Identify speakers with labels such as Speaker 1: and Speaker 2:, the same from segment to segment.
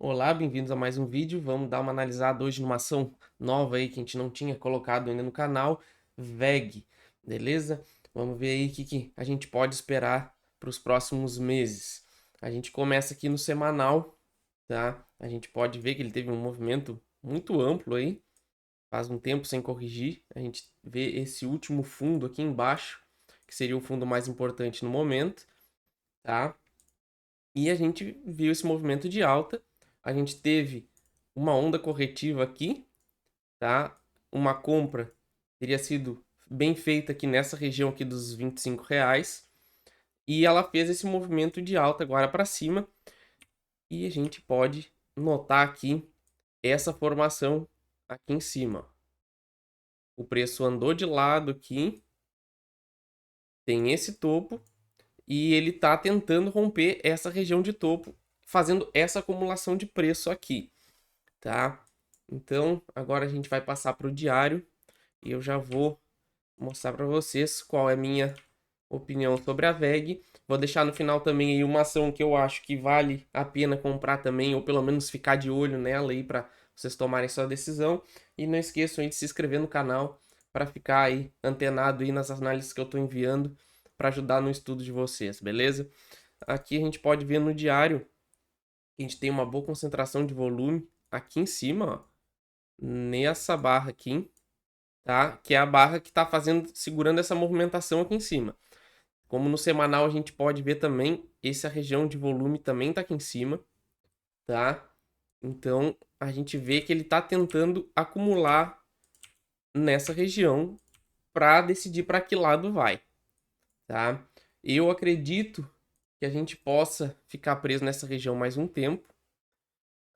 Speaker 1: Olá, bem-vindos a mais um vídeo. Vamos dar uma analisada hoje numa ação nova aí que a gente não tinha colocado ainda no canal, VEG, beleza? Vamos ver aí o que a gente pode esperar para os próximos meses. A gente começa aqui no semanal, tá? A gente pode ver que ele teve um movimento muito amplo aí, faz um tempo sem corrigir. A gente vê esse último fundo aqui embaixo, que seria o fundo mais importante no momento, tá? E a gente viu esse movimento de alta. A gente teve uma onda corretiva aqui, tá? Uma compra teria sido bem feita aqui nessa região aqui dos R$ 25. E ela fez esse movimento de alta agora para cima. E a gente pode notar aqui essa formação aqui em cima. O preço andou de lado aqui. Tem esse topo. E ele está tentando romper essa região de topo, fazendo essa acumulação de preço aqui, tá? Então, agora a gente vai passar para o diário e eu já vou mostrar para vocês qual é a minha opinião sobre a VEG. Vou deixar no final também aí uma ação que eu acho que vale a pena comprar também, ou pelo menos ficar de olho nela aí para vocês tomarem sua decisão. E não esqueçam aí de se inscrever no canal para ficar aí antenado aí nas análises que eu estou enviando para ajudar no estudo de vocês, beleza? Aqui a gente pode ver no diário que a gente tem uma boa concentração de volume aqui em cima, ó, nessa barra aqui, tá? Que é a barra que está fazendo, segurando essa movimentação aqui em cima. Como no semanal a gente pode ver também, essa região de volume também está aqui em cima, tá? Então a gente vê que ele está tentando acumular nessa região para decidir para que lado vai, tá? Eu acredito que a gente possa ficar preso nessa região mais um tempo.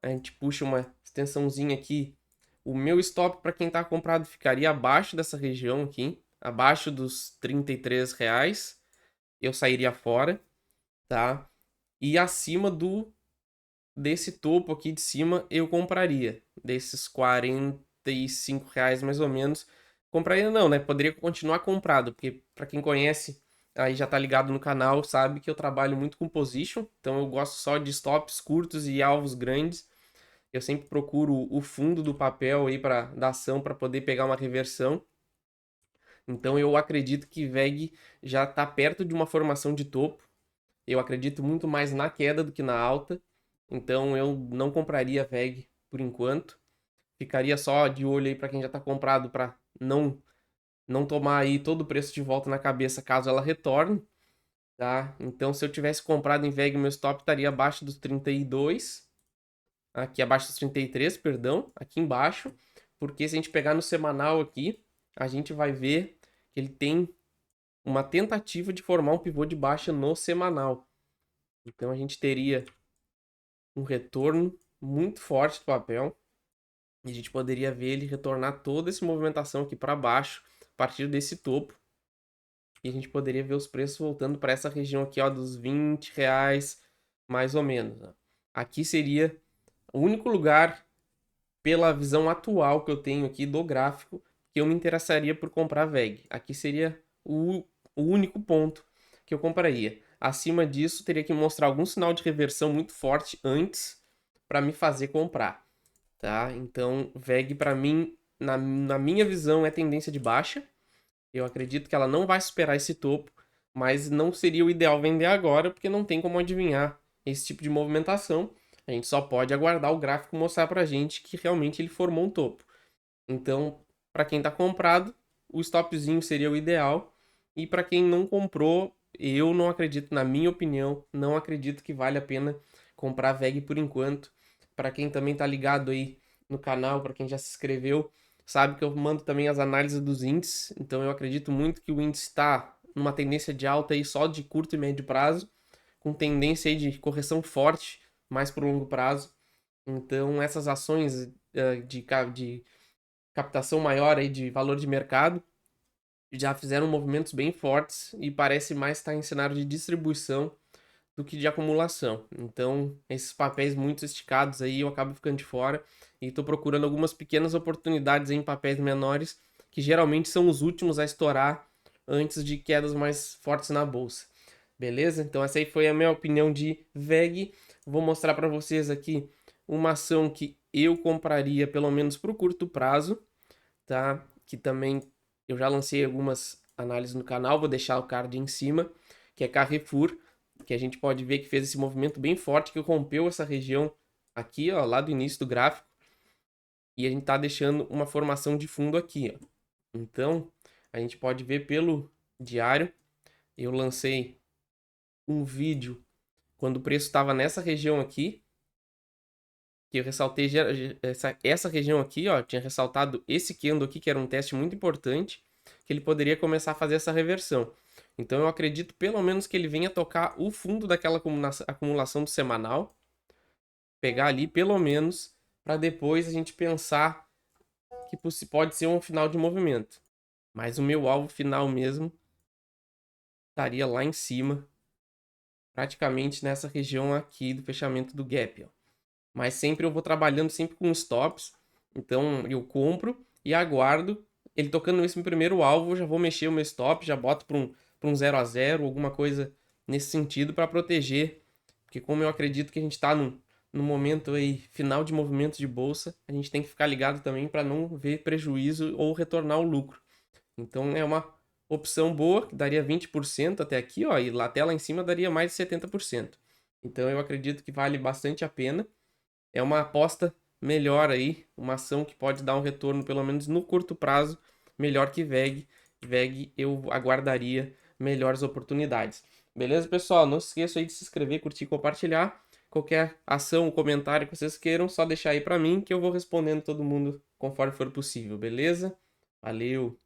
Speaker 1: A gente puxa uma extensãozinha aqui. O meu stop para quem está comprado ficaria abaixo dessa região aqui, abaixo dos R$ 33. Eu sairia fora, tá? E acima desse topo aqui de cima eu compraria, desses R$ 45 mais ou menos. Compraria não, né? Poderia continuar comprado, porque para quem conhece, aí já tá ligado no canal, sabe que eu trabalho muito com position, então eu gosto só de stops curtos e alvos grandes. Eu sempre procuro o fundo do papel aí para da ação para poder pegar uma reversão. Então eu acredito que VEG já está perto de uma formação de topo. Eu acredito muito mais na queda do que na alta. Então eu não compraria VEG por enquanto. Ficaria só de olho aí para quem já está comprado para não tomar aí todo o preço de volta na cabeça caso ela retorne, tá? Então se eu tivesse comprado em VEG, meu stop estaria abaixo dos 32, aqui abaixo dos 33, perdão, aqui embaixo, porque se a gente pegar no semanal aqui, a gente vai ver que ele tem uma tentativa de formar um pivô de baixa no semanal. Então a gente teria um retorno muito forte do papel e a gente poderia ver ele retornar toda essa movimentação aqui para baixo a partir desse topo. E a gente poderia ver os preços voltando para essa região aqui, ó, dos R$ 20, mais ou menos. Ó. Aqui seria o único lugar, pela visão atual que eu tenho aqui do gráfico, que eu me interessaria por comprar VEG. Aqui seria o único ponto que eu compraria. Acima disso, teria que mostrar algum sinal de reversão muito forte antes para me fazer comprar, tá? Então, VEG para mim, na minha visão, é tendência de baixa. Eu acredito que ela não vai superar esse topo, mas não seria o ideal vender agora, porque não tem como adivinhar esse tipo de movimentação. A gente só pode aguardar o gráfico mostrar pra gente que realmente ele formou um topo. Então, para quem está comprado, o stopzinho seria o ideal. E para quem não comprou, eu não acredito, na minha opinião, não acredito que vale a pena comprar VEG por enquanto. Para quem também está ligado aí no canal, para quem já se inscreveu, sabe que eu mando também as análises dos índices. Então eu acredito muito que o índice está numa tendência de alta aí só de curto e médio prazo, com tendência aí de correção forte mais para o longo prazo. Então essas ações de captação maior aí de valor de mercado, já fizeram movimentos bem fortes e parece mais estar em cenário de distribuição do que de acumulação. Então, esses papéis muito esticados aí eu acabo ficando de fora e estou procurando algumas pequenas oportunidades em papéis menores, que geralmente são os últimos a estourar antes de quedas mais fortes na bolsa. Beleza? Então essa aí foi a minha opinião de VEG. Vou mostrar para vocês aqui uma ação que eu compraria pelo menos para o curto prazo, tá? Que também eu já lancei algumas análises no canal, vou deixar o card em cima, que é Carrefour, que a gente pode ver que fez esse movimento bem forte, que rompeu essa região aqui, ó, lá do início do gráfico, e a gente tá deixando uma formação de fundo aqui, ó. Então, a gente pode ver pelo diário, eu lancei um vídeo quando o preço estava nessa região aqui, que eu ressaltei essa região aqui, ó, tinha ressaltado esse candle aqui, que era um teste muito importante, que ele poderia começar a fazer essa reversão. Então eu acredito pelo menos que ele venha tocar o fundo daquela acumulação do semanal, pegar ali pelo menos, para depois a gente pensar que pode ser um final de movimento. Mas o meu alvo final mesmo estaria lá em cima, praticamente nessa região aqui do fechamento do gap, ó. Mas sempre eu vou trabalhando sempre com stops. Então eu compro e aguardo. Ele tocando nesse meu primeiro alvo, eu já vou mexer o meu stop, já boto para um 0 a 0, alguma coisa nesse sentido para proteger. Porque como eu acredito que a gente está no momento aí final de movimentos de bolsa, a gente tem que ficar ligado também para não ver prejuízo ou retornar o lucro. Então é uma opção boa, que daria 20% até aqui, ó, e até lá em cima daria mais de 70%. Então eu acredito que vale bastante a pena. É uma aposta melhor aí, uma ação que pode dar um retorno, pelo menos no curto prazo, melhor que VEG. VEG eu aguardaria melhores oportunidades. Beleza, pessoal? Não se esqueça aí de se inscrever, curtir, compartilhar. Qualquer ação, comentário que vocês queiram, só deixar aí para mim que eu vou respondendo todo mundo conforme for possível, beleza? Valeu!